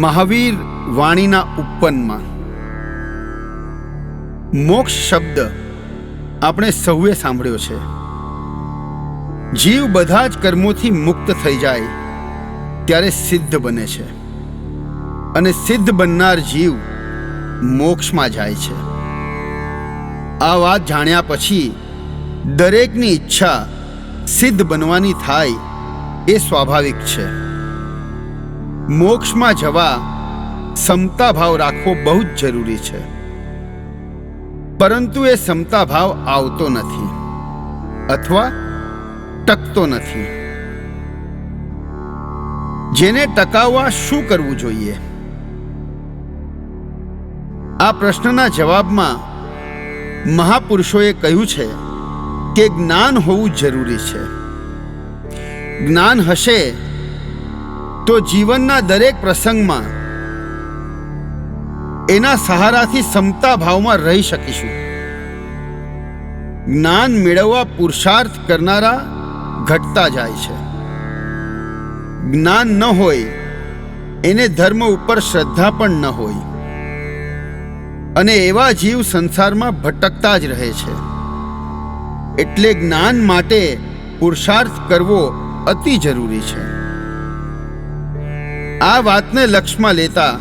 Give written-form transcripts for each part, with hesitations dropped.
મહાવીર વાણીના ઉપવનમાં મોક્ષ શબ્દ આપણે સૌએ સાંભળ્યો છે. જીવ બધા જ કર્મોથી મુક્ત થઈ જાય ત્યારે સિદ્ધ બને છે અને સિદ્ધ બનનાર જીવ મોક્ષમાં જાય છે. આ વાત જાણ્યા પછી દરેકની ઈચ્છા સિદ્ધ બનવાની થાય એ સ્વાભાવિક છે. મોક્ષમાં જવા સમતા ભાવ રાખવો બહુ જ જરૂરી છે, પરંતુ એ સમતા ભાવ આવતો નથી અથવા ટકતો નથી. જેને ટકાવવા શું કરવું જોઈએ? આ પ્રશ્નના જવાબમાં મહાપુરુષોએ કહ્યું છે કે જ્ઞાન હોવું જરૂરી છે. જ્ઞાન હશે તો જીવનના દરેક પ્રસંગમાં એના સહારાથી સમતા ભાવમાં રહી શકીશું. જ્ઞાન મેળવવા પુરુષાર્થ કરનારા ઘટતા જાય છે. જ્ઞાન ન હોય એને ધર્મ ઉપર શ્રદ્ધા પણ ન હોય અને એવા જીવ સંસારમાં ભટકતા જ રહે છે. એટલે જ્ઞાન માટે પુરુષાર્થ કરવો અતિ જરૂરી છે. આ વાતને લક્ષ્યમાં લેતા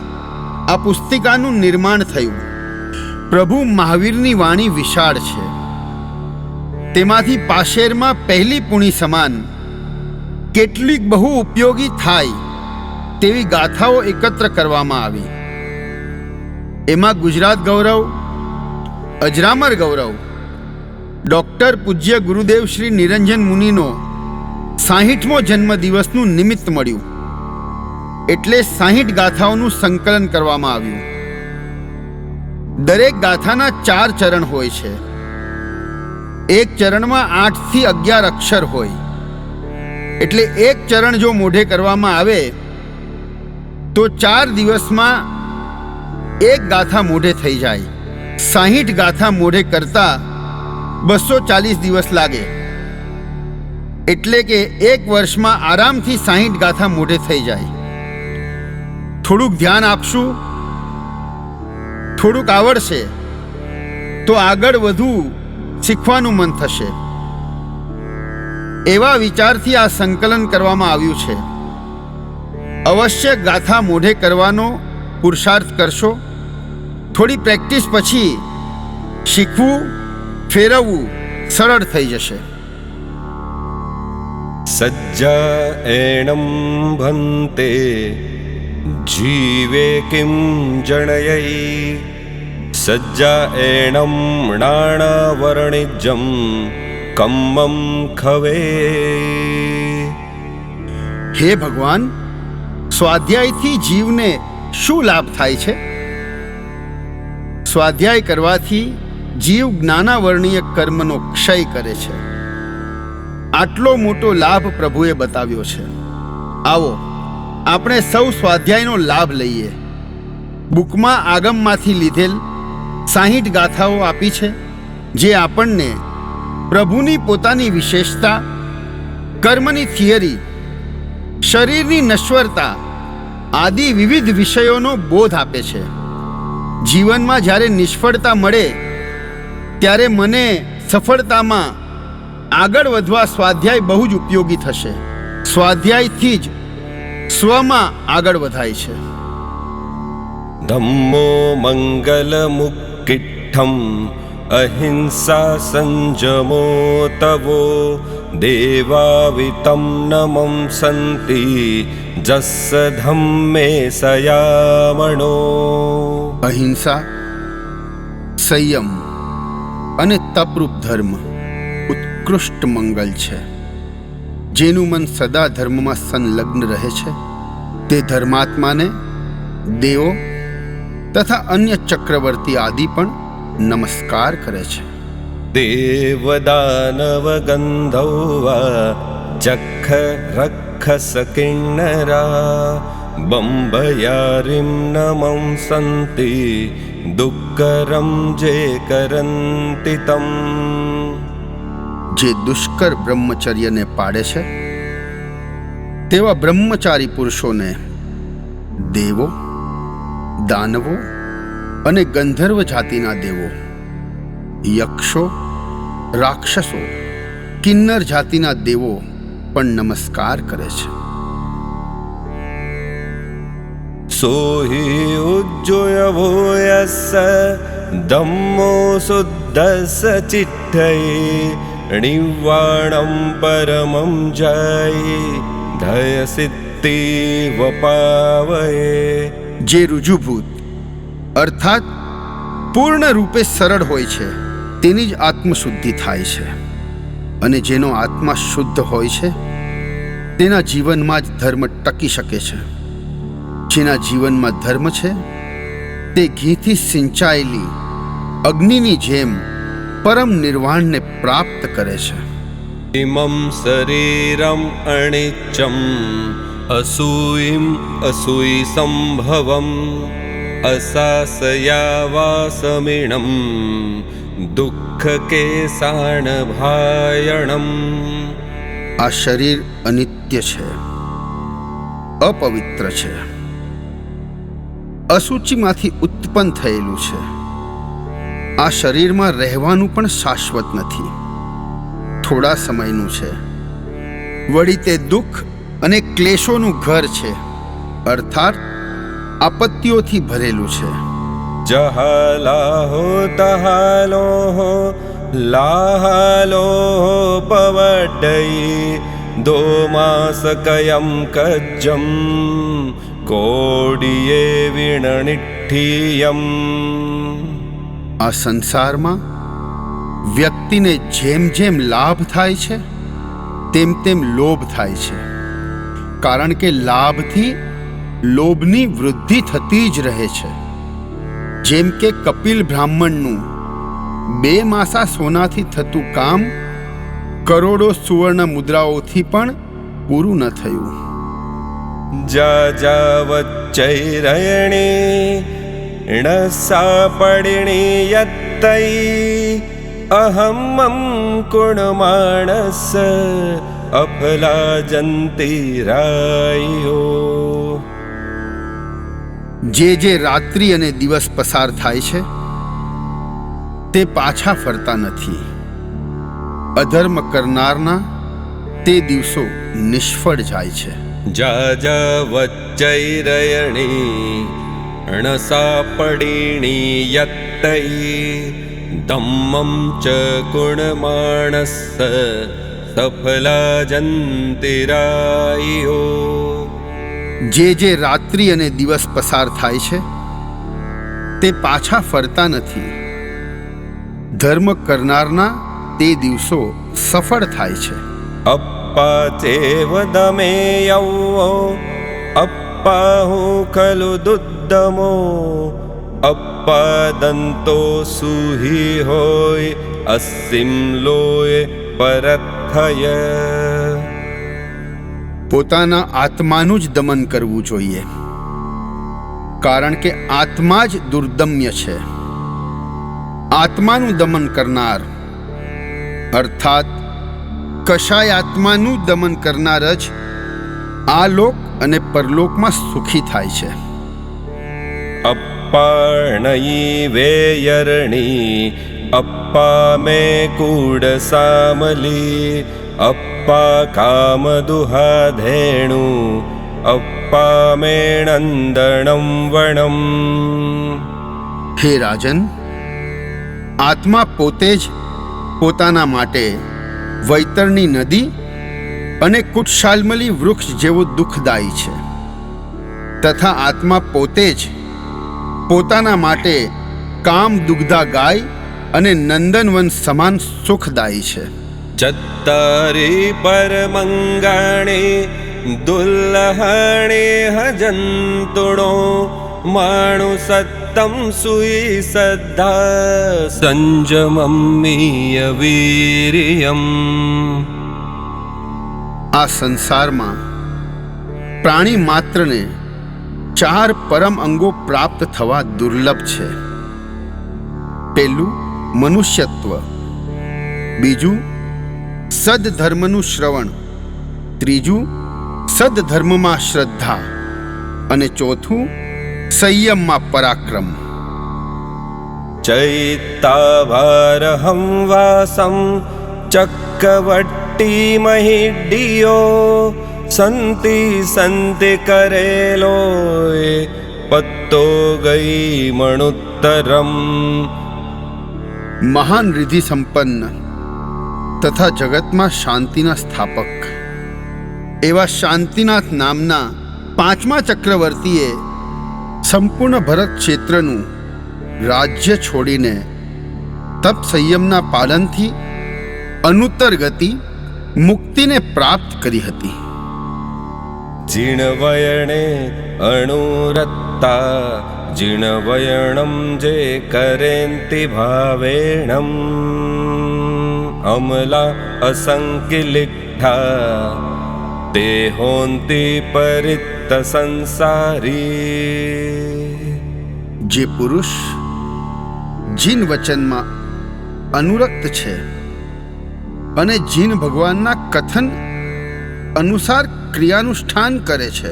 આ પુસ્તિકાનું નિર્માણ થયું. પ્રભુ મહાવીરની વાણી વિશાળ છે. તેમાંથી પાશેરમાં પહેલી પૂણી સમાન કેટલીક બહુ ઉપયોગી થાય તેવી ગાથાઓ એકત્ર કરવામાં આવી. એમાં ગુજરાત ગૌરવ, અજરામર ગૌરવ, ડૉક્ટર પૂજ્ય ગુરુદેવ શ્રી નિરંજન મુનિનો 60મો જન્મદિવસનું નિમિત્ત મળ્યું એટલે 60 ગાથાઓનું સંકલન કરવામાં આવ્યું. દરેક ગાથાના 4 ચરણ હોય છે. એક ચરણમાં 8 થી 11 અક્ષર હોય એટલે એક ચરણ જો મોઢે કરવામાં આવે તો 4 દિવસમાં એક ગાથા મોઢે થઈ જાય. 60 ગાથા મોઢે કરતા 240 દિવસ લાગે. એટલે કે એક વર્ષમાં આરામથી 60 ગાથા મોઢે થઈ જાય. થોડુંક ધ્યાન આપશું, થોડુંક આવડશે તો આગળ વધુ શીખવાનું મન થશે. એવા વિચારથી આ સંકલન કરવામાં આવ્યું છે. અવશ્ય ગાથા મોઢે કરવાનો પુરુષાર્થ કરશો. થોડી પ્રેક્ટિસ પછી શીખવું, ફેરવવું સરળ થઈ જશે. સજ્જા એણમ ભંતે જીવે કિમ જણયૈ સજ્જા એણમ ણાણવર્ણિજ્જમ કમ્મમ ખવે. હે ભગવાન, સ્વાધ્યાયથી જીવને શું લાભ થાય છે? સ્વાધ્યાય કરવાથી જીવ જ્ઞાનાવર્ણીય કર્મનો ક્ષય કરે છે. આટલો મોટો લાભ પ્રભુએ બતાવ્યો છે. આવો આપણે સૌ સ્વાધ્યાયનો લાભ લઈએ. બુકમાં આગમમાંથી લીધેલ 60 ગાથાઓ આપી છે જે આપણને પ્રભુની પોતાની વિશેષતા, કર્મની થિયરી, શરીરની નશ્વરતા આદિ વિવિધ વિષયોનો બોધ આપે છે. જીવનમાં જ્યારે નિષ્ફળતા મળે ત્યારે મને સફળતામાં આગળ વધવા સ્વાધ્યાય બહુ જ ઉપયોગી થશે. સ્વાધ્યાયથી જ સ્વમાં આગળ વધાય છે. ધમ્મો મંગલ મુક્કિઠ્ઠમ અહિંસા સંજમો તવો દેવાવિતમ નમં સંતિ જસ્સ ધમ્મે સયામણો. અહિંસા, સંયમ અને તપરૂપ ધર્મ ઉત્કૃષ્ટ મંગલ છે. જેનું મન સદા ધર્મમાં સંલગ્ન રહે છે તે ધર્માત્માને દેવો તથા અન્ય ચક્રવર્તી આદિ પણ નમસ્કાર કરે છે. દેવદાનવ ગંધૌવા જખ રક્ષસ કિન્નરા બંભયારિમ નમં સંતિ દુક્કરમ જે કરંતિ તમ. જે દુષ્કર બ્રહ્મચર્યને પાડે છે તેવા બ્રહ્મચારી પુરુષોને દેવો, દાનવો અને ગંધર્વ જાતિના દેવો, યક્ષો, રાક્ષસો, કિન્નર જાતિના દેવો પણ નમસ્કાર કરે છે. સોહિ ઉજ્જોયવો યસ્સ ધમ્મો શુદ્ધસ્સ ચિત્તયે નિર્વાણમ પરમં જય ધય સિદ્ધિ વપાવયે. જે રુજુભૂત અર્થાત પૂર્ણ રૂપે સરળ હોય છે તેની જ આત્મશુદ્ધિ થાય છે, અને જેનો આત્મા શુદ્ધ હોય છે તેના જીવનમાં જ ધર્મ ટકી શકે છે. જેના જીવનમાં ધર્મ છે તે ઘીથી સિંચાયેલી અગ્નિની જેમ પરમ નિર્વાણને પ્રાપ્ત કરે છે. ઇમં શરીરમ અનિચ્ચમ અસૂયમ અસૂય સંભવમ અસાસયાવાસમિણમ દુઃખ કેસાણ ભાયણમ. આ શરીર અનિત્ય છે, અપવિત્ર છે, અસૂચિમાંથી ઉત્પન્ન થયેલું છે. આ શરીરમાં રહેવાનું પણ શાશ્વત નથી, થોડા સમયનું છે. વળી તે દુઃખ અને ક્લેશોનું ઘર છે, અર્થાત આપત્તિઓથી ભરેલું છે. જહાલાહો તહાલોહો લાહાલોહો પવડ્ડયે દોમાસકયમ કજ્જમ કોડિયે વિણનિઠ્ઠિયમ. આ સંસારમાં વ્યક્તિને જેમ જેમ લાભ થાય છે તેમ તેમ લોભ થાય છે, કારણ કે લાભથી લોભની વૃદ્ધિ થતી જ રહે છે. જેમ કે કપિલ બ્રાહ્મણનું 2 માસા સોનાથી થતું કામ કરોડો સુવર્ણ મુદ્રાઓથી પણ પૂરું ન થયું. જાજાવચ્ચૈરયણે ણસાપડિણી યત્તૈ અહમં કુણમાણસ અફલાજંતિરાયો. જે રાત્રિ અને દિવસ પસાર થાય છે તે પાછા ફરતા નથી. અધર્મ કરનારના તે દિવસો નિષ્ફળ જાય છે. જાજાવચ્ચૈરયણે ણસાપડિણી યત્તૈ ધમ્મં ચ કુણમાણસ્સ સફલાજંતિરાયો. જે રાત્રિ અને દિવસ પસાર થાય છે તે પાછા ફરતા નથી. ધર્મ કરનારના તે દિવસો સફળ થાય છે. અપ્પા ચેવ દમેયૌ અપ્પાહુ ખલુ દુદ્દમો અપ્પા દંતો સુહી હોય અસ્સિમ લોય પરથય. પોતાના આત્માનું જ દમન કરવું જોઈએ, કારણ કે આત્મા જ દુર્દમ્ય છે. આત્માનું દમન કરનાર અર્થાત કશાય આત્માનું દમન કરનાર જ આ લોક અને પરલોકમાં સુખી થાય છે. અપ્પાણયી વેયરણી અપ્પા મે કૂડ સામલી અપ્પા કામદુહાધેણુ અપ્પા મે નંદણમ વણમ. હે રાજન, આત્મા પોતે જ પોતાના માટે વૈતરણી નદી અને કુટશાલ્મલી વૃક્ષ જેવો દુઃખદાયી છે, તથા આત્મા પોતે જ પોતાના માટે કામ દુગ્ધા ગાય અને નંદનવન સમાન સુખદાયી છે. ચત્તારી પરમંગાણે દુલ્લહાણે હજંતુણો માણુ સત્તમ સુઈ સદ્ધા સંજમમીય વીર્યમ. આ સંસારમાં પ્રાણી માત્રને 4 પરમ અંગો પ્રાપ્ત થવા દુર્લભ છે. પહેલું મનુષ્યત્વ, બીજું સદધર્મનું શ્રવણ, ત્રીજું સદધર્મમાં શ્રદ્ધા અને ચોથું સંયમમાં પરાક્રમ. ચૈત્તાભારહં વાસં ચક્કવટ્ટી મહિડ્ડિયો સંતિ સંતિ કરેલોય પત્તો ગઈ મણુત્તરમ. મહાન રિધિ સંપન્ન તથા જગતમાં શાંતિના સ્થાપક એવા શાંતિનાથ નામના પાંચમા ચક્રવર્તીએ સંપૂર્ણ ભરત ક્ષેત્રનું રાજ્ય છોડીને તપ સંયમના પાલનથી અનુત્તર ગતિ મુક્તિને પ્રાપ્ત કરી હતી. જીણવયણે અણુરત્તા જીણવયણમ જે કરેન્તિ ભાવેણમ અમલા અસંકિલિઠ્ઠા તે હોંતિ પરિત્ત સંસારી. જે પુરુષ જીન વચનમાં અનુરક્ત છે અને જીન ભગવાનના કથન અનુસાર ક્રિયાનુષ્ઠાન કરે છે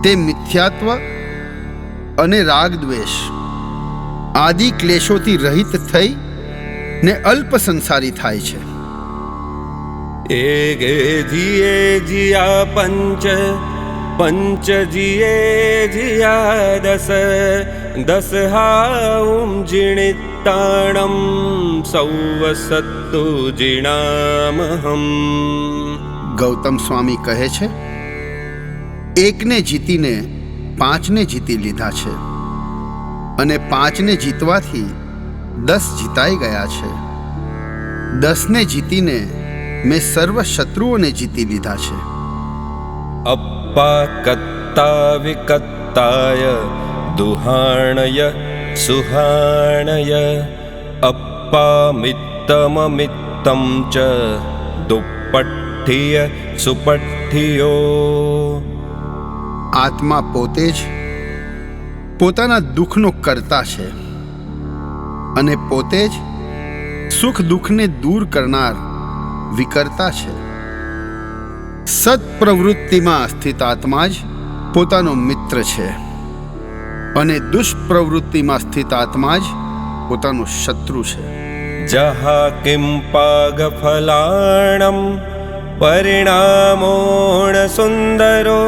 તે મિથ્યાત્વ અને રાગ દ્વેષ આદિ ક્લેશોથી રહિત થઈ ને અલ્પ સંસારી થાય છે. એગે જીએ જીયા પંચ પંચ જીએ જીયા દસ દસ હાઉમ જીણિતાણમ સૌવસત્તુ જીણામહમ. ગૌતમ સ્વામી કહે છે, એકને જીતીને પાંચને જીતી લીધા છે અને પાંચને જીતવાથી 10 જીતાઈ ગયા છે. 10ને જીતીને મેં સર્વ શત્રુઓને જીતી લીધા છે. અપ્પા કત્તા વિકત્તાય દુહાણય સુહાણય અપ્પા મિત્તમમિત્તમ ચ દુપ્પઠ્ઠિય સુપઠ્ઠિયો. આત્મા પોતે જ પોતાના દુઃખનો કર્તા છે અને પોતે જ સુખ દુઃખને દૂર કરનાર વિકર્તા છે. સત્પ્રવૃત્તિમાં સ્થિત આત્મા જ પોતાનો મિત્ર છે અને દુષ્પ્રવૃત્તિમાં સ્થિત આત્મા જ પોતાનો શત્રુ છે. જહા કિમ પાગફલાણમ પરિણામોણ સુંદરો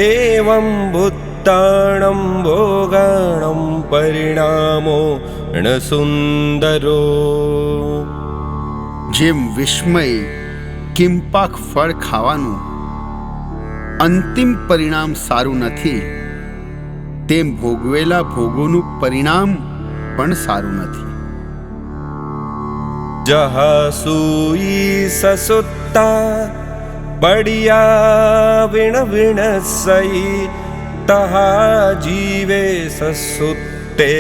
એવં ભૂતાણમ ભોગાણમ પરિણામો ન સુંદરો. જેમ વિસ્મય કિંપાક ફળ ખાવાનું અંતિમ પરિણામ સારું નથી, તેમ ભોગવેલા ભોગોનું પરિણામ પણ સારું નથી. જહા સૂઈ સસુત્તા પડિયા વિણ વિણસઈ તહા જીવે સસુત્તે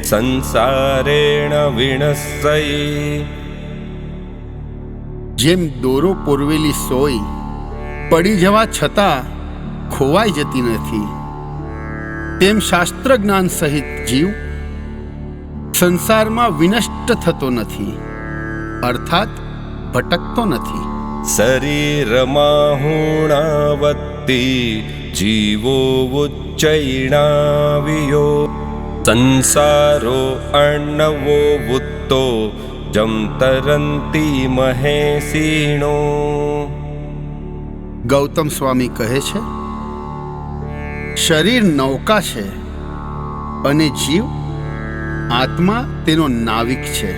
સંસારેણ વિણસઈ. જેમ દોરો પોરવેલી સોય પડી જવા છતાં ખોવાઈ જતી નથી, તેમ શાસ્ત્ર જ્ઞાન સહિત જીવ સંસારમાં વિનષ્ટ થતો નથી, અર્થાત ભટકતો નથી. શરીરમાહુણાવત્તિ જીવો ઉચ્ચૈણાવિયો સંસારો અર્ણવો વૃત્તો જમતરંતી મહેસીણો. ગૌતમ સ્વામી કહે છે, શરીર નૌકા છે અને જીવ આત્મા તેનો નાવિક છે.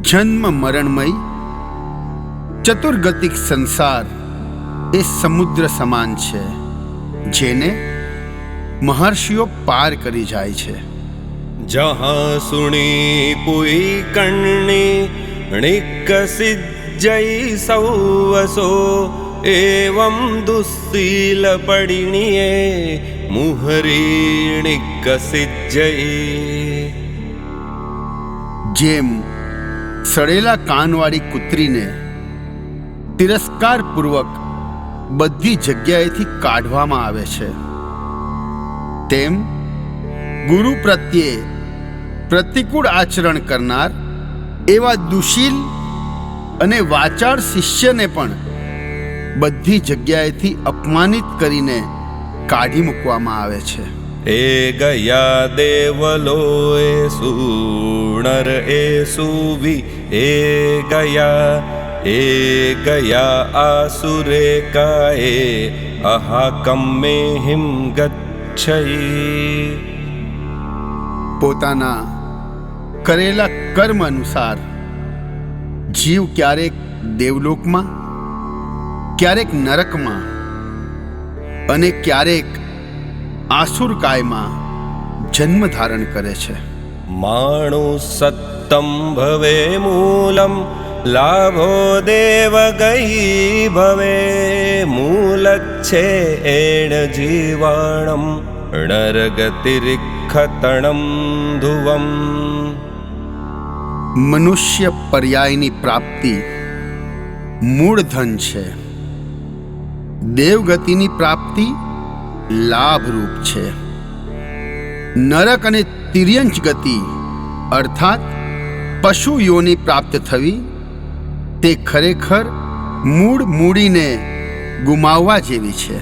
જન્મ મરણમય ચતુર્ગતિક સંસાર એ સમુદ્ર સમાન છે જેને મહર્ષિઓ પાર કરી જાય છે. જહાં સુણી પુઈ કણ્ણી ણિકસિજ્જઈ સૌવસો એવં દુસ્સીલ પડિણીએ મુહરી ણિકસિજ્જઈ. જેમ સડેલા કાનવાળી કૂતરીને તિરસ્કારપૂર્વક બધી જગ્યાએથી કાઢવામાં આવે છે, તેમ ગુરુ પ્રત્યે પ્રતિકૂળ આચરણ કરનાર એવા દુશીલ અને વાચાળ શિષ્યને પણ બધી જગ્યાએથી અપમાનિત કરીને કાઢી મૂકવામાં આવે છે. એ ગયા દેવલો એ સુનર એ સુવી એ ગયા આસુરે કાએ અહાકમ્મે હિમ ગચ્છઈ. પોતાના કરેલા કર્મ અનુસાર જીવ ક્યારેક દેવલોકમાં, ક્યારેક નરકમાં અને ક્યારેક આસુરકાયમાં જન્મ ધારણ કરે છે. માણુ સત્તમ ભવે મૂલમ લાભો દેવ ગઈ ભવે મૂલચ્છે એણ જીવાણમ નરગતિરિખતણમ ધુવમ. મનુષ્ય પર્યાયની પ્રાપ્તિ મૂળધન છે. દેવગતિની પ્રાપ્તિ લાભરૂપ છે. નરક અને તિર્યંચ ગતિ અર્થાત પશુ યોની પ્રાપ્ત થવી તે ખરેખર મૂળ મૂડીને ગુમાવવા જેવી છે.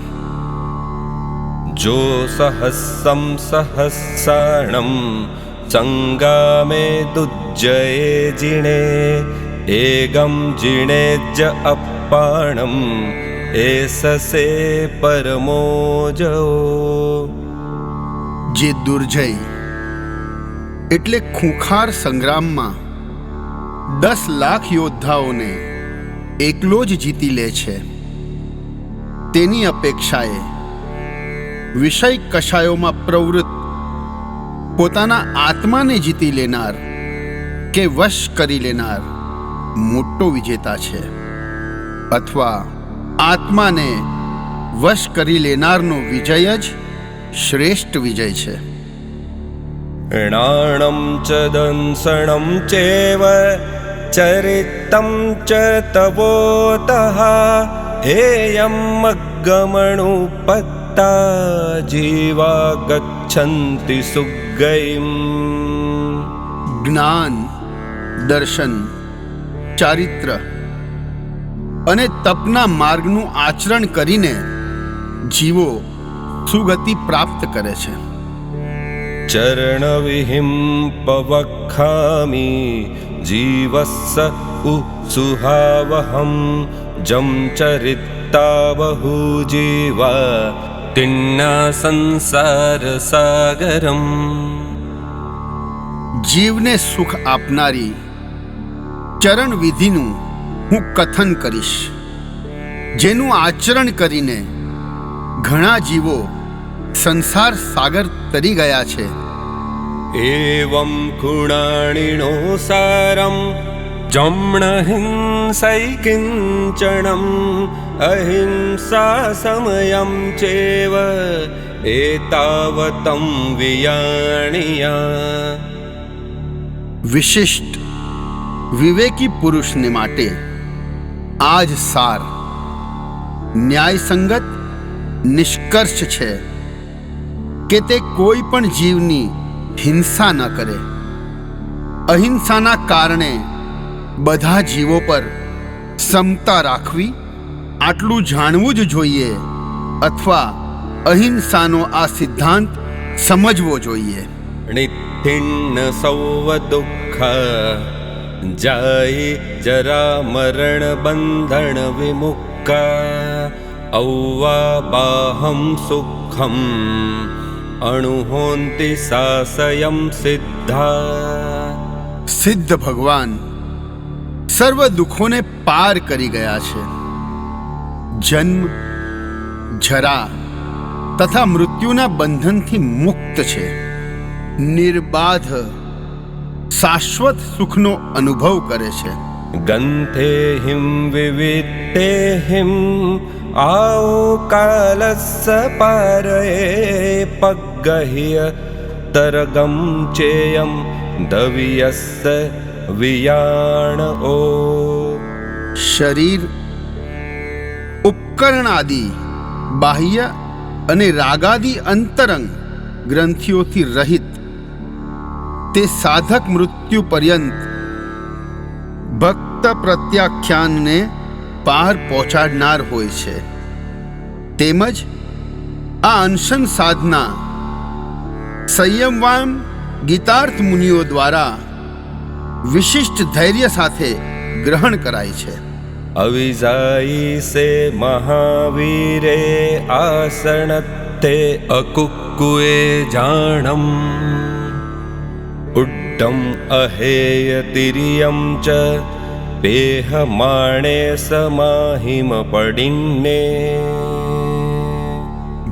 જો સહસ્સમ સહસ્સાણમ સંગામે દુજ્જયે જીણે એગમ જીણે જ અપ્પાણમ એસસે પરમો જો. જે દુર્જય એટલે ખૂંખાર સંગ્રામમાં 10 લાખ યોદ્ધાઓને એકલો જ જીતી લે છે, તેની અપેક્ષાએ વિષય કશાયોમાં પ્રવૃત્ત પોતાના આત્માને જીતી લેનાર કે વશ કરી લેનાર મોટો વિજેતા છે, અથવા આત્માને વશ કરી લેનારનો વિજય જ શ્રેષ્ઠ વિજય છે. નાણમ ચ દંસણમ ચેવ ચરિતમ ચ તવોતઃ હેયમ અગમણુપત્તા જીવા ગચ્છન્તિ સુગૈમ. જ્ઞાન, દર્શન, ચારિત્ર અને તપના માર્ગનું આચરણ કરીને જીવો સુગતિ પ્રાપ્ત કરે છે. ચરણવિહિમ પવખામી જીવસ્સ ઉત્સુહાવહમ જમ ચરિત્તા બહુ જીવા તિન્ના સંસાર સાગરમ. જીવને સુખ આપનારી ચરણ વિધિનું હું કથન કરીશ, જેનું આચરણ કરીને ઘણા જીવો સંસાર સાગર તરી ગયા છે. એવં ગુણાણિનો સારમ જમ્ણ હિંસૈ કિંચણમ અહિંસા સમયમ ચેવ એતાવતં વિયાણિયા. વિશિષ્ટ વિવેકી પુરુષને માટે આ જ સાર ન્યાયસંગત નિષ્કર્ષ છે કે તે કોઈ પણ જીવની હિંસા ન કરે. અહિંસાના કારણે બધા જીવો પર સમતા રાખવી આટલું જાણવું જ જોઈએ, અથવા અહિંસાનો આ સિદ્ધાંત સમજવો જોઈએ. નિત્યન્ન સૌવ દુઃખ જાય જરા મરણ બંધન વિમુક્કા ઔવા બાહમ સુખમ અણુહોંતિ સાસયમ સિદ્ધા. સિદ્ધ ભગવાન સર્વ દુઃખોને પાર કરી ગયા છે. જન્મ, જરા તથા મૃત્યુના બંધનથી મુક્ત છે. નિર્બાધ શાશ્વત સુખનો અનુભવ કરે છે. ગંથે હિમ વિવિતે હિમ આઓ કાલસ્સ પારયે પગ્ગહ્ય તરગમ ચેયમ દવિયસ્સ વિયાણ ઓ. શરીર, ઉપકરણ આદિ બાહ્ય અને રાગાદિ અંતરંગ ગ્રંથિઓથી રહિત તે સાધક મૃત્યુ પર્યંત ભક્ત પ્રત્યાખ્યાનને પાર પહોંચાડનાર હોય છે. તેમજ આ અનશન સાધના સંયમવાન ગીતાર્થ મુનિઓ દ્વારા વિશિષ્ટ ધૈર્ય સાથે ગ્રહણ કરાય છે. અવિજાઈ સે મહાવીરે આસણતે અકુક્કુએ જાણમ ઉડ્ડમ અહેય તિર્યમ ચ પેહમાણે સમાહિમ પડિન્ને.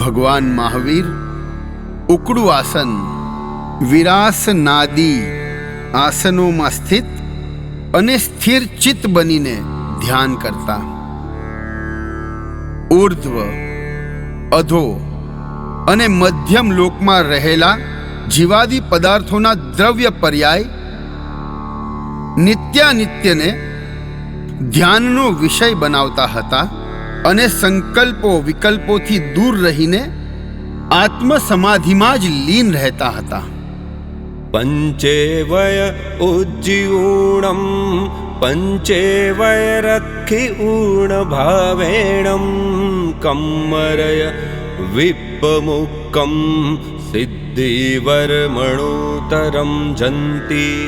ભગવાન મહાવીર ઉકડું આસન, વિરાસ નાદી આસનોમાં સ્થિત અને સ્થિર ચિત્ત બનીને ધ્યાન કરતા. ઉર્ધ્વ, અધો અને મધ્યમ લોકમાં રહેલા જીવાદી પદાર્થોના દ્રવ્ય પર્યાય નિત્યાનિત્યને ધ્યાનનો વિષય બનાવતા હતા અને સંકલ્પો વિકલ્પોથી દૂર રહીને આત્મ સમાધિમાં જ લીન રહેતા હતા. પંચેવય ઉજ્જીવૂણમ પંચેવય રખી ઊણ ભાવેણમ કમ્મરય વિપ્પમુક્કમ સિદ્ધિવર્મણોતરમ જંતી.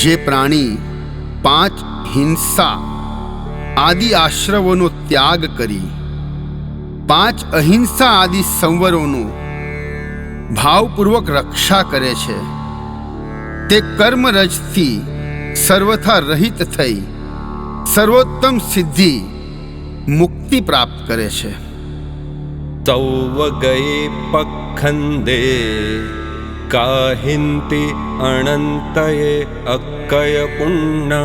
જે પ્રાણી 5 હિંસા આદિ આશ્રવોનો ત્યાગ કરી 5 અહિંસા આદિ સંવરોનો ભાવપૂર્વક રક્ષા કરે છે, તે કર્મરજથી સર્વથા રહિત થઈ સર્વોત્તમ સિદ્ધિ મુક્તિ પ્રાપ્ત કરે છે. સૌવગયે પખંદે કાહિંતિ અનંતયે અક્કય પુણ્ય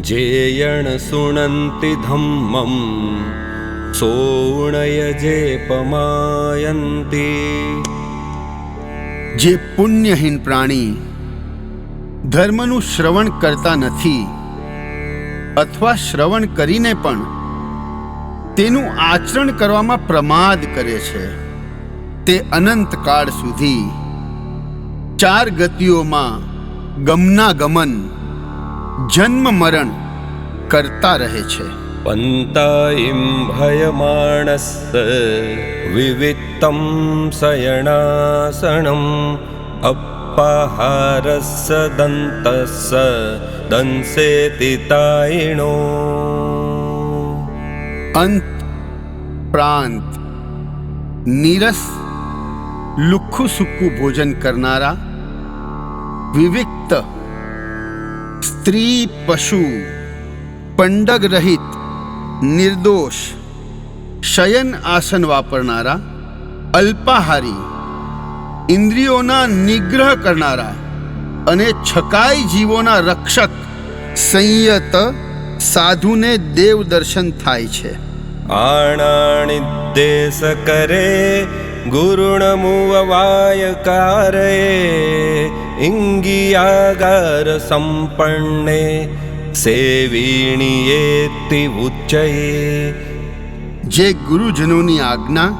જેયણ સુણંતિ ધમ્મમ સોણય જે પમાયંતી. જે પુણ્યહીન પ્રાણી ધર્મનું શ્રવણ કરતા નથી અથવા શ્રવણ કરીને પણ તેનું આચરણ કરવામાં પ્રમાદ કરે છે, તે અનંત કાળ સુધી 4 ગતિઓમાં ગમનાગમન જન્મ મરણ કરતા રહે છે. પંતાઈમ ભયમાણસ્સ વિવિત્તમ શયનાસનમ અપ્પાહારસ્સ દંતસ્સ દંસેતિ તાયિણો. અંત, પ્રાંત, નીરસ, લુખ્ખું સુક્કું ભોજન કરનારા, વિવિક્ત, સ્ત્રી પશુ, પંડગ રહિત, નિર્દોષ, શયન આસન વાપરનારા, અલ્પાહારી, ઇન્દ્રિયોના નિગ્રહ કરનારા અને છકાઈ જીવોના રક્ષક સંયત સાધુને દેવ દર્શન થાય છે. આણાણિદ્દેશ કરે ગુરુણમુવાયકારે ઇંગિયાગાર સંપન્ને સેવીણીયેતિ ઉચ્ચયે. જે ગુરુજનોની આજ્ઞા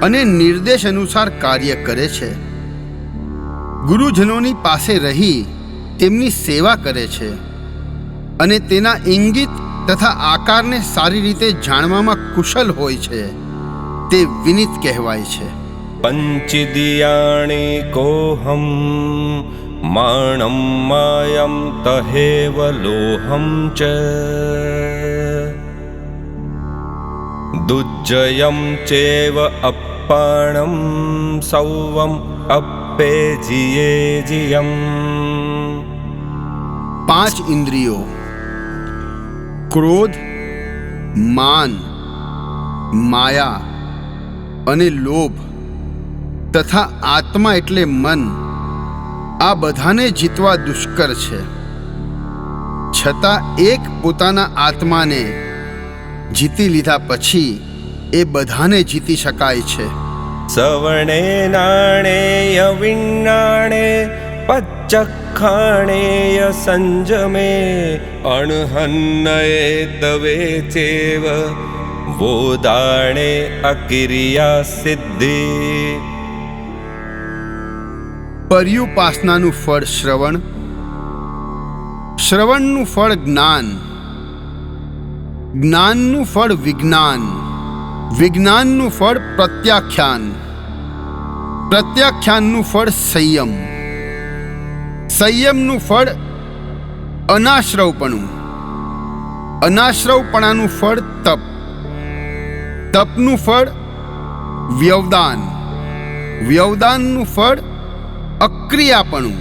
અને નિર્દેશ અનુસાર કાર્ય કરે છે, ગુરુજનોની પાસે રહી તેમની સેવા કરે છે અને તેના ઇંગિત તથા આકારને સારી રીતે જાણવામાં કુશલ હોય છે, તે વિનિત કહેવાય છે. પંચિદિયાણી કોહમ માણમ માયમ તહેવ લોહમ ચ દુજ્જયમ ચેવ અપ્પાણમ સૌવમ અપ્પેજિયેજિયમ. 5 ઇન્દ્રિયો ક્રોધ, માન, માયા અને લોભ તથા આત્મા એટલે મન, આ બધાને જીતવા દુષ્કર છે. છતાં એક પોતાના આત્માને જીતી લીધા પછી એ બધાને જીતી શકાય છે. સવર્ણે નાણેય વિણાણે પચ્ચખાણેય સંજમે અણહન્નયે તવે ચેવ વોદાણે અકિરિયા સિદ્ધિ. પર્યુપાસનાનું ફળ શ્રવણ, શ્રવણનું ફળ જ્ઞાન, જ્ઞાનનું ફળ વિજ્ઞાન, વિજ્ઞાનનું ફળ પ્રત્યાખ્યાન, પ્રત્યાખ્યાનનું ફળ સંયમ, સંયમનું ફળ અનાશ્રવપણું, અનાશ્રવપણાનું ફળ તપ, તપનું ફળ વ્યવદાન, વ્યવદાનનું ફળ અક્રિયાપણું,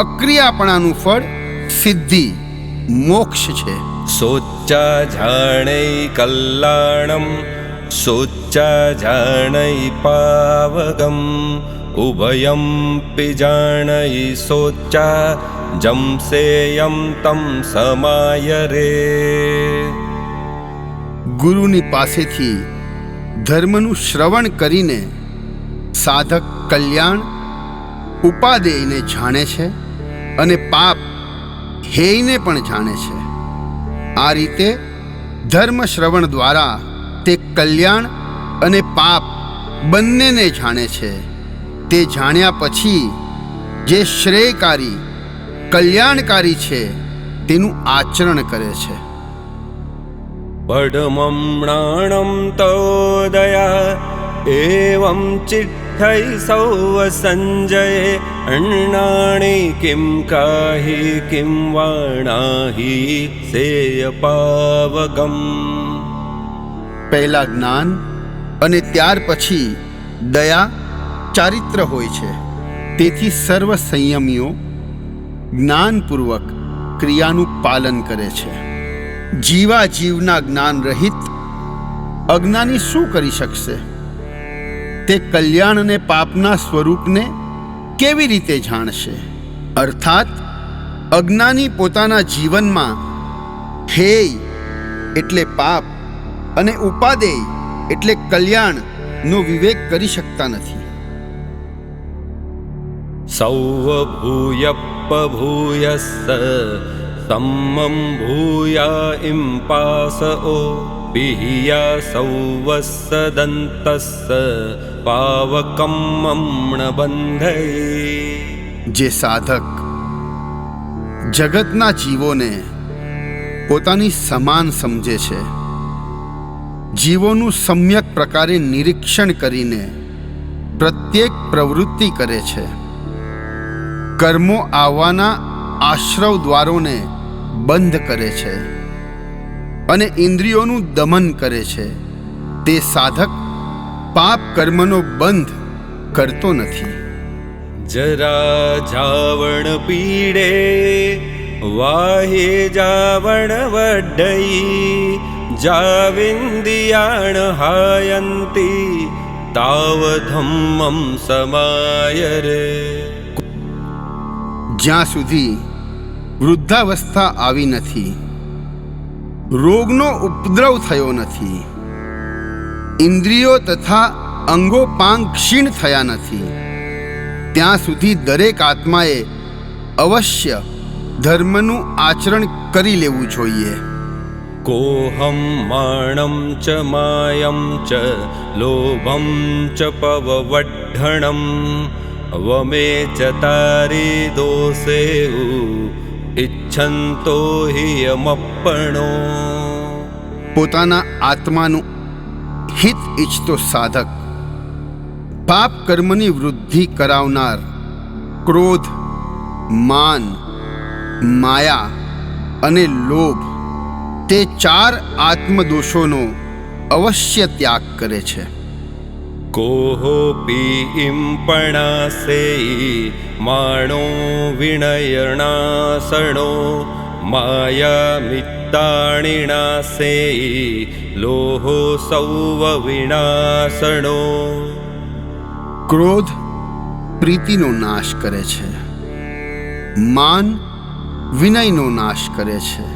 અક્રિયાપણાનું ફળ સિદ્ધિ મોક્ષ છે. સોચ્ચા જાણૈ કલ્યાણમ સોચ્ચા જાણૈ પાવગમ ઉભયમ જાણૈ સોચ્ચા જમસેયમ તમ સમાય રે. ગુરુની પાસેથી ધર્મનું શ્રવણ કરીને સાધક કલ્યાણ ઉપાદેયને જાણે છે અને પાપ હેયને પણ જાણે છે. આ રીતે ધર્મ શ્રવણ દ્વારા તે કલ્યાણ અને પાપ બંનેને જાણે છે. તે જાણ્યા પછી જે શ્રેયકારી કલ્યાણકારી છે તેનું આચરણ કરે છે. પડમમ્ણાણમ તોદયા એવં ચિઠ્ઠૈ સૌવ સંજયે અન્નાણી કિમ કાહિ કિમ વાણાહિ સેય પાવગમ. પહેલા જ્ઞાન અને ત્યાર પછી દયા ચારિત્ર હોય છે. તેથી સર્વ સંયમીઓ જ્ઞાનપૂર્વક ક્રિયાનું પાલન કરે છે. જીવા જીવના જ્ઞાન રહિત અજ્ઞાની શું કરી શકશે? તે કલ્યાણ અને પાપના સ્વરૂપને કેવી રીતે જાણશે? અર્થાત અજ્ઞાની પોતાના જીવનમાં હેય એટલે પાપ અને ઉપાદેય એટલે કલ્યાણનો વિવેક કરી શકતા નથી. સૌભૂયપ્પભૂયસ્સ સમ્મમ ભૂયા ઇમ્પાસઓ પિહિયા સૌવસ્સ દંતસ્સ પાવકમ્મણ બંધૈ. જે સાધક જગતના જીવોને પોતાની સમાન સમજે છે, જીવોનું સમ્યક પ્રકારે નિરીક્ષણ કરીને પ્રત્યેક પ્રવૃત્તિ કરે છે, કર્મો આવવાના આશ્રવ દ્વારોને બંધ કરે છે અને ઇન્દ્રિયોનું દમન કરે છે, તે સાધક પાપ કર્મનો બંધ કરતો નથી. જરા જાવણ પીડે વાહે જાવણ વડ્ડઈ જાવિંદિયાણ હાયંતી તાવધમ્મમ સમાય રે. જ્યાં સુધી વૃદ્ધાવસ્થા આવી નથી, રોગનો ઉપદ્રવ થયો નથી, ઇન્દ્રિયો તથા અંગોપાંગ ક્ષીણ થયા નથી, ત્યાં સુધી દરેક આત્માએ અવશ્ય ધર્મનું આચરણ કરી લેવું જોઈએ. કોહમ માણમ ચ માયમ ચ લોભમ ચ પવવઢણમ વમે ચ તારી દોષેઉ ઇચ્છંતો હિયમપણો. પોતાના આત્માનું હિત ઈચ્છતો સાધક પાપ કર્મની વૃદ્ધિ કરાવનાર ક્રોધ, માન, માયા અને લોભ તે ચાર આત્મદોષોનો અવશ્ય ત્યાગ કરે છે. કોહોપી ઇમ્પણાસેઈ માણો વિનયણાસણો માયા મિત્તાણિનાસેઈ લોહો સૌવ વિનાશણો. ક્રોધ પ્રીતિનો નાશ કરે છે, માન વિનયનો નાશ કરે છે,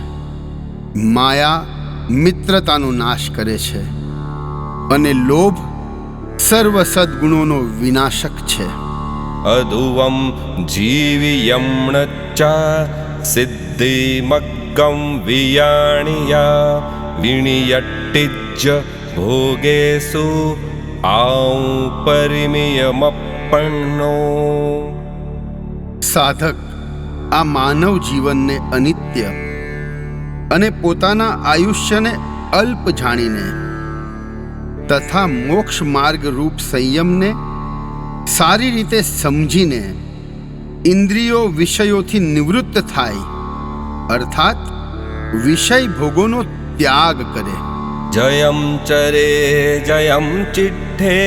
માયા મિત્રતાનો નાશ કરે છે અને લોભ સર્વ સદ્ગુણોનો વિનાશક છે. અધુવમ જીવિયમ્ણચ્ચા સિદ્ધિમગ્ગમ વિયાણિયા વિણિયટ્ટિજ્જ ભોગેસુ આઉ પરિમિયમપન્નો. સાધક આ માનવ જીવનને અનિત્ય અને પોતાના આયુષ્યને અલ્પ જાણીને તથા મોક્ષ માર્ગ રૂપ સંયમને સારી રીતે સમજીને ઇન્દ્રિયો વિષયોથી નિવૃત્ત થાય, અર્થાત વિષય ભોગોનો ત્યાગ કરે. જયમ ચરે જયમ ચિઠ્ઠે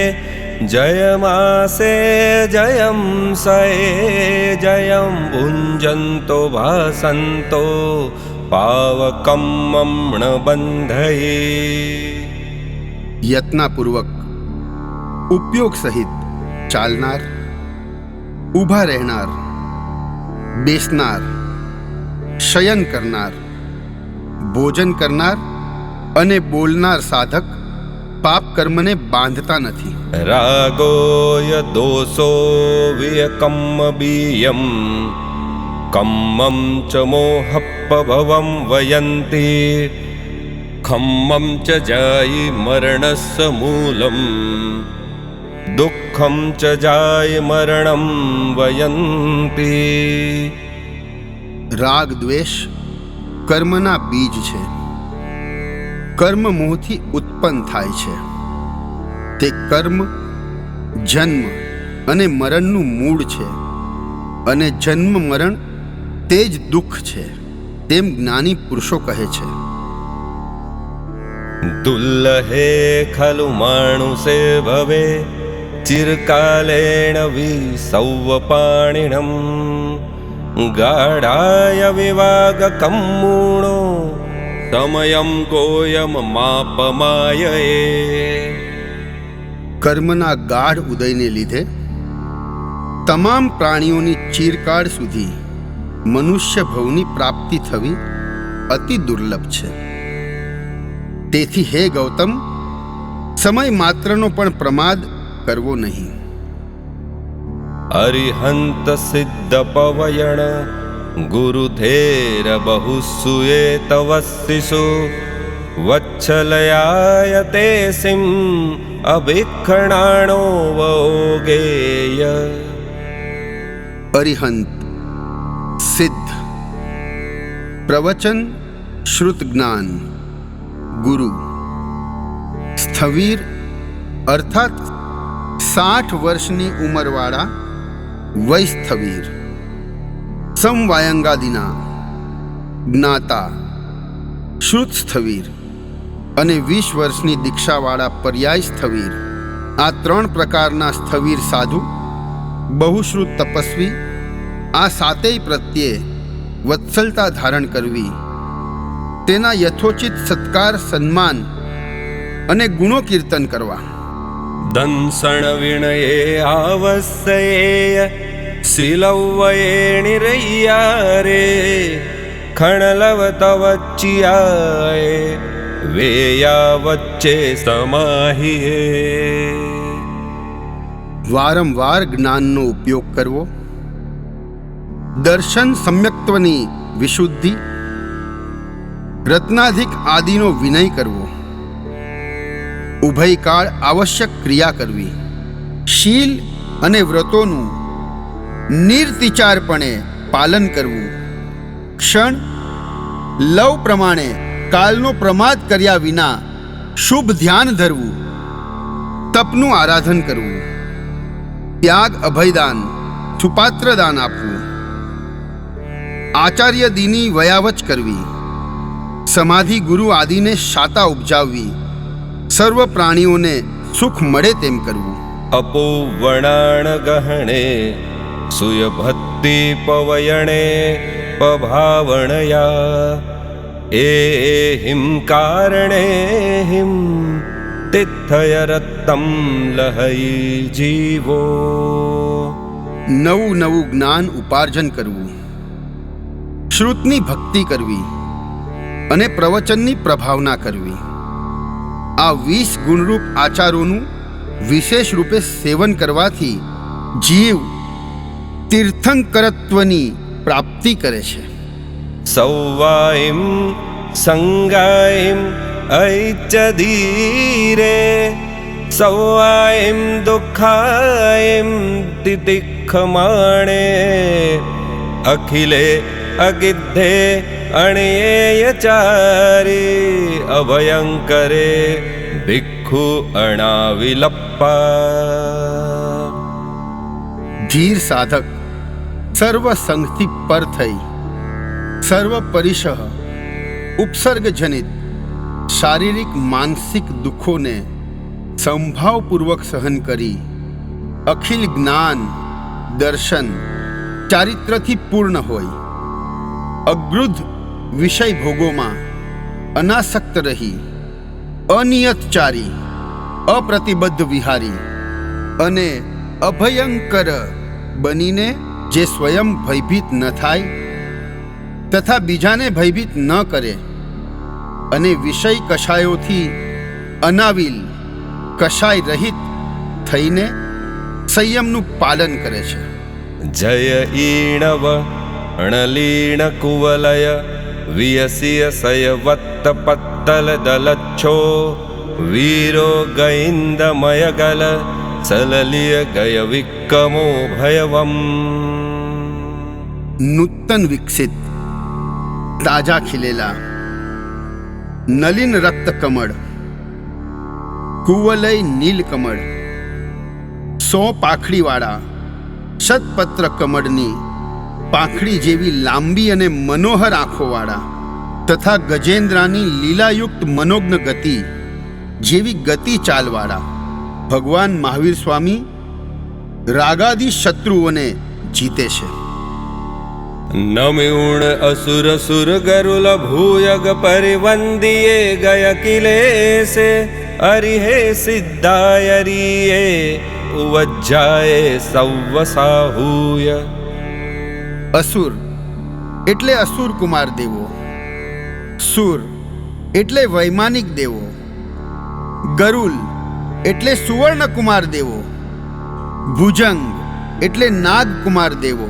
જયમાસે જયમ સએ જયમ ભુંજંતો ભાસંતો પાવકમ મમ્ણ બંધયે. યત્નાપૂર્વક ઉપયોગ સહિત ચાલનાર, ઊભા રહેનાર, બેસનાર, શયન કરનાર, ભોજન કરનાર અને બોલનાર સાધક પાપ કર્મને બાંધતા નથી. રાગોય દોષો વિયકમ્મ બીયમ કમ્મં ચ મોહપ્પભવં વયંતિ ખમ્મં ચ જાય મરણસ્સ મૂલમ દુઃખમ ચ જાય મરણં વયંતિ. રાગ દ્વેષ કર્મના બીજ છે. કર્મ મોહથી ઉત્પન્ન થાય છે. તે કર્મ, જન્મ અને મરણનું મૂળ છે અને જન્મ મરણ તે જ દુઃખ છે, તેમ જ્ઞાની પુરુષો કહે છે. દુલ્લહે ખલુ માણુસે ભવે ચિરકાલેણ વિસૌવપાણિનમ ગાઢાય વિવાગકમ મૂણો સમયમ ગોયમ માપમાયએ. કર્મના ગાઢ ઉદયને લીધે તમામ પ્રાણીઓની ચિરકાળ સુધી મનુષ્ય ભવની પ્રાપ્તિ થવી અતિ દુર્લભ છે. તેથી હે ગૌતમ, સમય માત્રનો પણ પ્રમાદ કરવો નહીં. અરિહંત સિદ્ધ પવયણ ગુરુધેર બહુસુએ તવસ્સિષુ વત્સલયાય તે સિં અભિક્ષણાણો વોગેય. અરિહંત, સિદ્ધ, પ્રવચન શ્રુત જ્ઞાન, ગુરુ, સ્થવીર અર્થાત 60 વર્ષની ઉંમરવાળા વૈસ્થવીર, સમવાયંગાદિના જ્ઞાતા શ્રુત સ્થવીર અને 20 વર્ષની દીક્ષાવાળા પર્યાય સ્થવીર, આ 3 પ્રકારના સ્થવીર સાધુ, બહુશ્રુત તપસ્વી, આ સાતેય પ્રત્યે વત્સલતા ધારણ કરવી, તેના યથોચિત સત્કાર, સન્માન અને ગુણો કીર્તન કરવા. દંસણ વિણયે આવસ્યે શિલવયેણિરૈયા રે ખણલવત વચ્ચિયાએ વેયા વચ્ચે સમાહિયે. વારંવાર જ્ઞાનનો ઉપયોગ કરવો, દર્શન સમ્યક્ત્વની વિશુદ્ધિ, રત્નાધિક આદિનો વિનય કરવો, ઉભયકાળ આવશ્યક ક્રિયા કરવી, શીલ અને વ્રતોનું નિર્તિચારપણે પાલન કરવું, ક્ષણ લવ પ્રમાણે કાલનો પ્રમાદ કર્યા વિના શુભ ધ્યાન ધરવું, તપનું આરાધન કરવું, ત્યાગ, અભયદાન, સુપાત્રદાન આપવું, આચાર્ય દીની વયાવચ કરવી, સમાધિ ગુરુ આદિને શાતા ઉપજાવવી, સર્વ પ્રાણીઓને સુખ મળે તેમ કરવું. અપોવણાણ ગહણે સુયભક્તિ પવયણે પભાવણયા એહિમ કારણે હિમ તિથય રત્તમ લહઈ જીવો. નવું નવું જ્ઞાન ઉપાર્જન કરવું, શ્રુતની ભક્તિ કરવી અને પ્રવચનની પ્રભાવના કરવી, આ 20 ગુણરૂપ આચારોનું વિશેષ રૂપે સેવન કરવાથી જીવ તીર્થંકરત્વની પ્રાપ્તિ કરે છે. સૌવાઈમ સંગાઈમ ઐચ્છધીરે સૌવાઈમ દુઃખાઈમ તિતિક્ષમાણે અખિલે અગિદ્ધે અણ્યેયચારે અભયંકરે ભિક્ષુ અણાવિલપ્પા. ધીર સાધક સર્વ સંગથી પર થઈ સર્વ પરિશઃ ઉપસર્ગજનિત શારીરિક માનસિક દુઃખોને સંભાવપૂર્વક સહન કરી અખિલ જ્ઞાન દર્શન ચારિત્રથી પૂર્ણ હોય, અગૃદ્ધ વિષય ભોગોમાં અનાસક્ત રહી અનિયતચારી અપ્રતિબદ્ધ વિહારી અને અભયંકર બનીને જે સ્વયં ભયભીત ન થાય તથા બીજાને ભયભીત ન કરે અને વિષય કષાયોથી અનાવિલ કષાય રહિત થઈને સંયમનું પાલન કરે છે. જય ઈણવ અણલીણ કુવલય વિયસિય સયવત્ત પત્તલ દલચ્છો વીરો ગૈંદમય ગલ સલલિય ગય વિક્કમો ભયવમ. નૂતન વિકસિત તાજા ખીલેલા નલિન રક્ત કમળ કુવલય નીલ કમળ 100 પાંખડીવાળા શતપત્ર કમળની પાંખડી જેવી લાંબી અને મનોહર આંખોવાળા તથા ગજેન્દ્રાની લીલાયુક્ત મનોજ્ઞ ગતિ જેવી ગતિ ચાલવાળા ભગવાન મહાવીર સ્વામી રાગાદી શત્રુઓને જીતે છે. નમ્યુણ અસુર સુર ગરુલ ભૂયગ પરિવંદિયે ગય કિલેસે અરિહે સિદ્ધાયરીએ ઉવજ્જાયે સૌવસાહૂય. અસુર એટલે અસુર કુમાર દેવો, સુર એટલે વૈમાનિક દેવો, ગરુલ એટલે સુવર્ણ કુમાર દેવો, ભુજંગ એટલે નાગ કુમાર દેવો,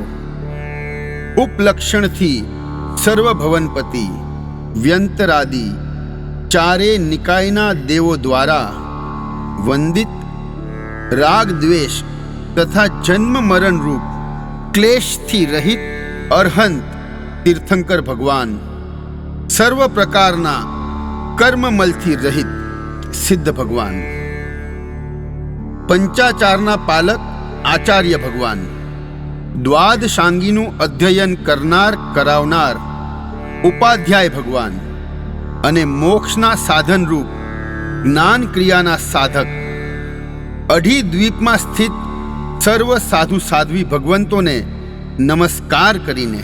ઉપલક્ષણથી સર્વભવનપતિ વ્યંતરાદિ ચારે નિકાયના દેવો દ્વારા વંદિત રાગ દ્વેષ તથા જન્મ મરણ રૂપ ક્લેશથી રહિત અર્હંત તીર્થંકર ભગવાન, સર્વ પ્રકારના કર્મમલથી રહિત સિદ્ધ ભગવાન, પંચાચારના પાલક આચાર્ય ભગવાન, દ્વાદશાંગીનું અધ્યયન કરનાર કરાવનાર ઉપાધ્યાય ભગવાન અને મોક્ષના સાધન રૂપ જ્ઞાન ક્રિયાના સાધક અઢી દ્વીપમાં સ્થિત સર્વ સાધુ સાધ્વી ભગવંતોને નમસ્કાર કરીને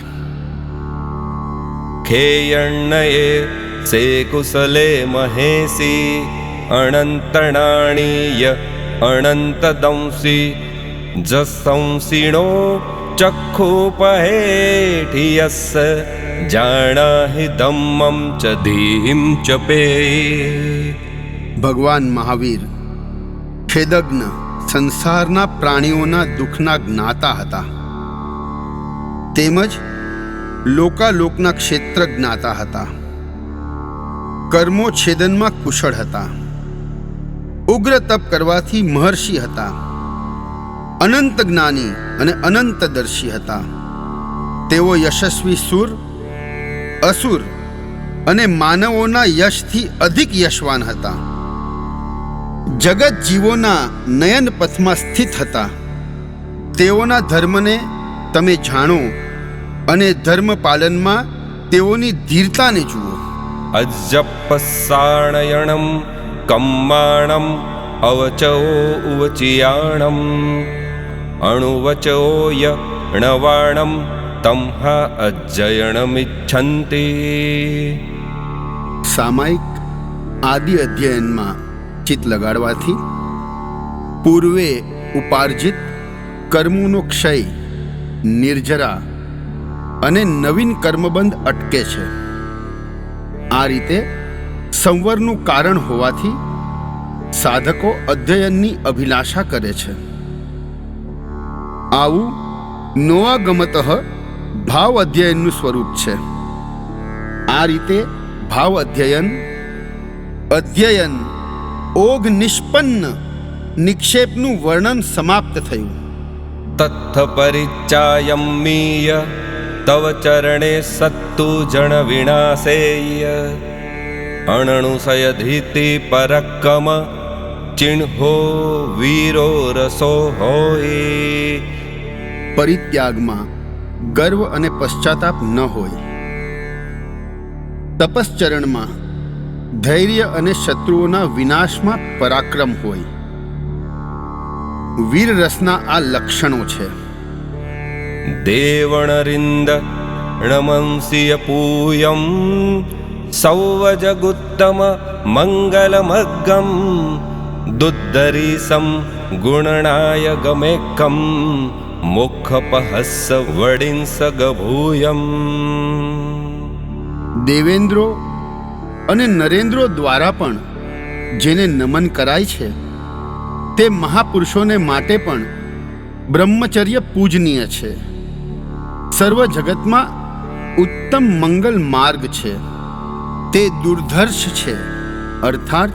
ખેયણ્ણયે સે કુશલે મહેસી અનંતણાણીય અનંતદંસી જસંસીણો ચક્ષુપહેઠિયસ્સ જાણાહિ ધમ્મં ચ ધીમ ચ પે. ભગવાન મહાવીર ખેદજ્ઞ સંસારના પ્રાણીઓના દુઃખના જ્ઞાતા હતા તેમજ લોકાલોકના ક્ષેત્ર જ્ઞાતા હતા. કર્મોચ્છેદનમાં કુશળ હતા, ઉગ્ર તપ કરવાથી મહર્ષિ હતા, અનંત જ્ઞાની અને અનંતદર્શી હતા. તેઓ યશસ્વી સુર, અસુર અને માનવોના યશથી અધિક યશવાન હતા. જગત જીવોના નયન પથમાં સ્થિત હતા. તેઓના ધર્મને તમે જાણો અને ધર્મ પાલનમાં તેઓની ધીરતાને જુઓ. અજ્જપસાણયણમ કમ્માણમ અવચો ઉવચિયાણમ અણુવચોય ણવાણમ તમ્હ અજ્જયણમિચ્છન્તિ. સામાયિક આદિ અધ્યયનમાં ચિત્ત લગાડવાથી પૂર્વે ઉપાર્જિત કર્મોનો ક્ષય, નિર્જરા અને નવીન કર્મબંધ અટકે છે. આ રીતે સંવરનું કારણ હોવાથી સાધકો અધ્યયનની અભિલાષા કરે છે. આવું નોઆગમતઃ ભાવ અધ્યયનનું સ્વરૂપ છે. આ રીતે ભાવ અધ્યયન ઓઘ નિષ્પન્ન નિક્ષેપનું વર્ણન સમાપ્ત થયું. તત્થ પરિચાયમ્મીય તવ ચરણે સત્તુ જણ વિનાશેય અણણુસયધીતિ પરક્કમ ચિહ્નો વીરો રસો હોય. પરિત્યાગમાં ગર્વ અને પશ્ચાતાપ ન હોય. તપશ્ચરણમાં ધૈર્ય અને શત્રુઓના વિનાશમાં પરાક્રમ હોય. વીર રસના આ લક્ષણો છે. દેવણરિંદ નમંસિય પૂયમ સૌવજગુત્તમ મંગલમગ્ગમ દુદ્ધરીસમ ગુણનાય ગમેકમ મુખપહસ્સ વડિંસ ગભૂયમ. દેવેન્દ્રો અને નરેન્દ્રો દ્વારા પણ જેને નમન કરાય છે તે મહાપુરુષોને માટે પણ બ્રહ્મચર્ય પૂજનીય છે. સર્વ જગતમાં ઉત્તમ મંગલ માર્ગ છે. તે દુર્ધર્ષ છે, અર્થાત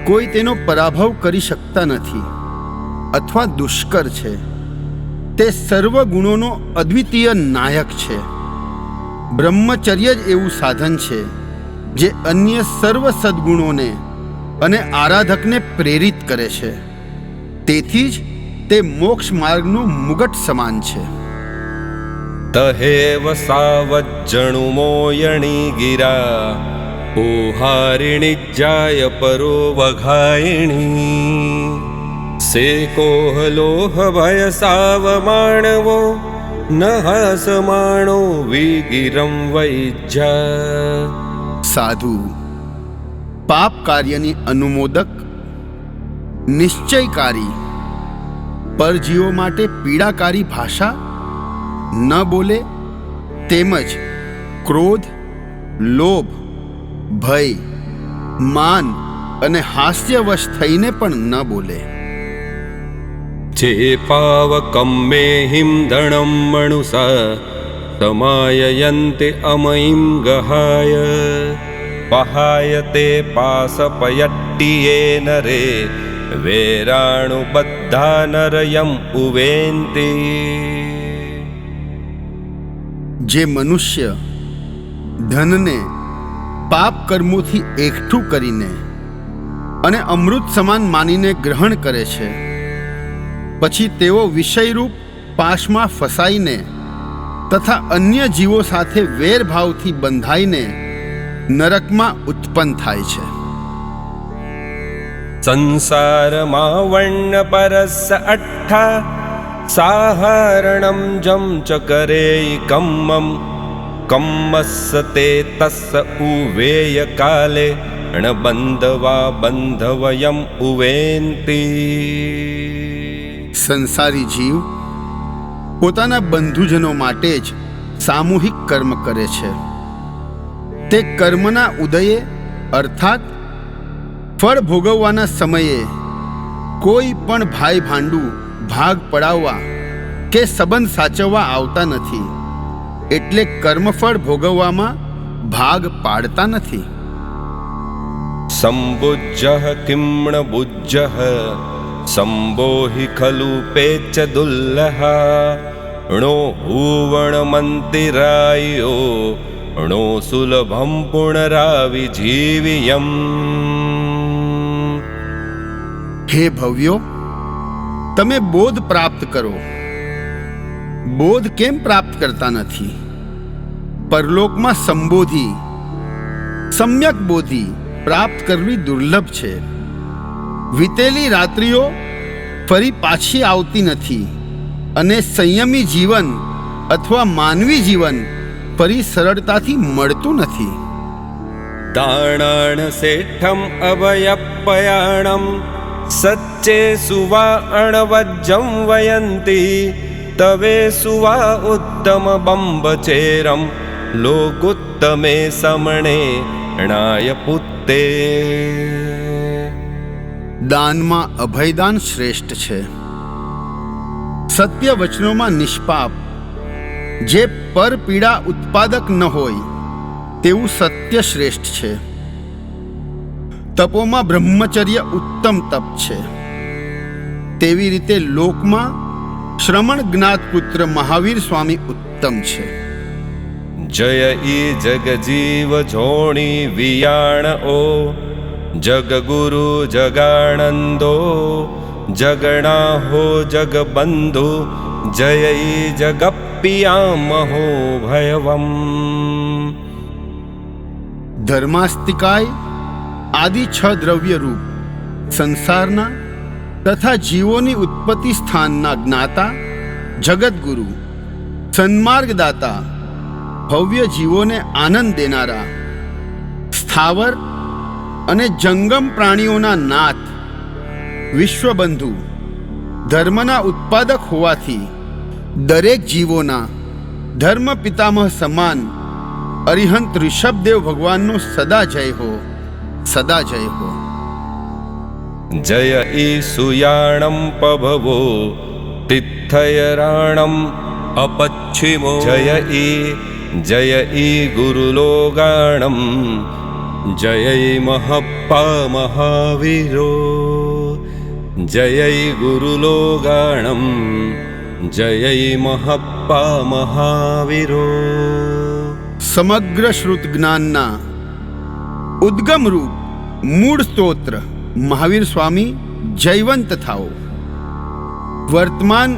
કોઈ તેનો પરાભવ કરી શકતા નથી અથવા દુષ્કર છે. તે સર્વ ગુણોનો અદ્વિતીય નાયક છે. બ્રહ્મચર્ય જ એવું સાધન છે જે અન્ય સર્વ સદ્ગુણોને અને આરાધકને પ્રેરિત કરે છે. તેથી જ તે મોક્ષ માર્ગનું મુગટ સમાન છે. તહેવ સાવજ્જણુ મોયણી ગિરા ઓહારિણી જાય પરો વઘાયણી સેકોહલોહ ભય સાવમાણવો નહસમાણો વિગિરમ વૈજ્જા. સાધુ પાપ કાર્યની અનુમોદક, નિશ્ચયકારી, પરજીવો માટે પીડાકારી ભાષા ન બોલે, તેમજ ક્રોધ, લોભ, ભય, માન અને હાસ્યવશ થઈને પણ ન બોલે. જે પાવકમ મેહિમ દણમ મણુષા સમાયયન્તે અમયિમ ગહાય પહાયતે પાસપયટ્ટિયે નરે વેરાણુ બધા નરયમ ઉવેન્તિ. જે મનુષ્ય ધનને પાપ કર્મોથી એકઠું કરીને અને અમૃત સમાન માનીને ગ્રહણ કરે છે, પછી તેઓ વિષયરૂપ પાશમાં ફસાઈને તથા અન્ય જીવો સાથે વેરભાવથી બંધાઈને નરકમાં ઉત્પન્ન થાય છે. સંસારમાં વર્ણ પરસ અઠ્ઠા સાહરણમ જમ ચ કરે કમ્મમ કમ્મસ્સ તે તસ્સ ઉવેય કાલે ણ બંધવા બંધવયમ ઉવેન્તિ. સંસારી જીવ પોતાના બંધુજનો માટે જ સામૂહિક કર્મ કરે છે. તે કર્મના ઉદયે અર્થાત ફળ ભોગવવાના સમયે કોઈ પણ ભાઈ ભાંડુ ભાગ પડાવવા કે સંબંધ સાચવવા આવતા નથી, એટલે કર્મફળ ભોગવવામાં ભાગ પાડતા નથી. સંબુજ્જઃ કિમ્ણ બુજ્જઃ સંબોહિ ખલુ પેચ દુલ્લહા ણો હુવણ મંતિરાયો ણો સુલભમ પુનરાવિજીવિયમ. હે ભવ્યો, તમે બોધ પ્રાપ્ત કરો. બોધ કેમ પ્રાપ્ત કરતા નથી? પરલોકમાં સંબોધિ, સમ્યક બોધિ પ્રાપ્ત કરવી દુર્લભ છે. વીતેલી રાત્રિઓ ફરી પાછી આવતી નથી અને સંયમી જીવન અથવા માનવી જીવન ફરી સરળતાથી મળતું નથી. દાણાણ શેઠમ અભયપયાણમ સચ્ચે સુવા અણવજ્જમ વયંતી તવે સુવા ઉત્તમ બંબચેરમ લોકોત્તમે સમણે ણાય પુત્તે. દાનમાં અભયદાન શ્રેષ્ઠ છે. સત્ય વચનોમાં નિષ્પાપ, જે પર પીડા ઉત્પાદક ન હોય તેવું સત્ય શ્રેષ્ઠ છે. તપોમાં બ્રહ્મચર્ય ઉત્તમ તપ છે. તેવી રીતે લોકમાં શ્રમણ જ્ઞાત પુત્ર મહાવીર સ્વામી ઉત્તમ છે. જય ઈ જગજીવ જોણી વિયાણ ઓ, જગગુરુ જગાણંદો, જગણા હો જગબંધુ, જય ઈ જગપિયામહો ભયવમ. ધર્માસ્તિકાય આદિ 6 દ્રવ્ય રૂપ સંસારના તથા જીવોની ઉત્પત્તિ સ્થાનના જ્ઞાતા જગતગુરુ, સન્માર્ગદાતા, ભવ્ય જીવોને આનંદ દેનારા, સ્થાવર અને જંગમ પ્રાણીઓના નાથ, વિશ્વબંધુ, ધર્મના ઉત્પાદક હોવાથી દરેક જીવોના ધર્મ પિતામહ સમાન અરિહંત ઋષભદેવ ભગવાનનો સદા જય હો, સદા જય હો. જય ઈ સુયાણમ પભવો તિથયરાણમ અપચ્છિમો, જય ઈ ગુરુલોગાણમ, જય ઈ મહપ્પા મહાવીરો, જય ઈ ગુરુલોગાણમ, જય ઈ મહપ્પા મહાવીરો. સમગ્ર શ્રુત જ્ઞાનના ઉદ્ગમ રૂપ મૂળ સ્તોત્ર મહાવીર સ્વામી જયવંત થાઓ. વર્તમાન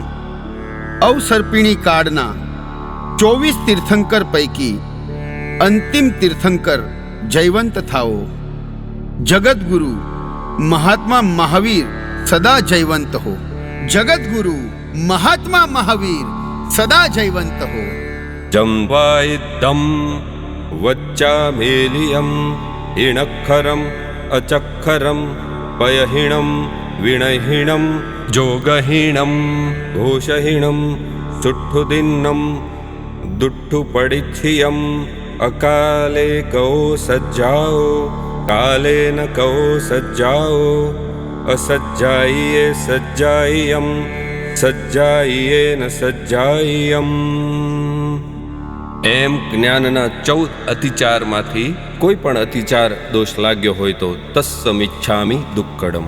અવસર્પિણી કાળના 24 તીર્થંકર પૈકી અંતિમ તીર્થંકર જયવંત થાઓ. જગતગુરુ મહાત્મા મહાવીર સદા જયવંત હો. જગતગુરુ મહાત્મા મહાવીર સદા જયવંત હો. જંવાયિદ્ધમ વચ્ચામેલિયમ હિણક્ષરમ અચક્ષરમ પયહિણમ વિણહિણમ જોગહિણમ ઘોષહિણમ સુઠ્ઠુદિન્નમ દુઠ્ઠુપડિચ્છિયમ અકાલે કૌ સજ્જાઓ કાલેન કૌ સજ્જાઓ અસજ્જાયે સજ્જાય્યમ સજ્જાયેન સજ્જાય્યમ. એમ જ્ઞાનના 14 અતિચારમાંથી કોઈ પણ અતિચાર દોષ લાગ્યો હોય તો તસ્સમિચ્છામિ દુક્કડમ.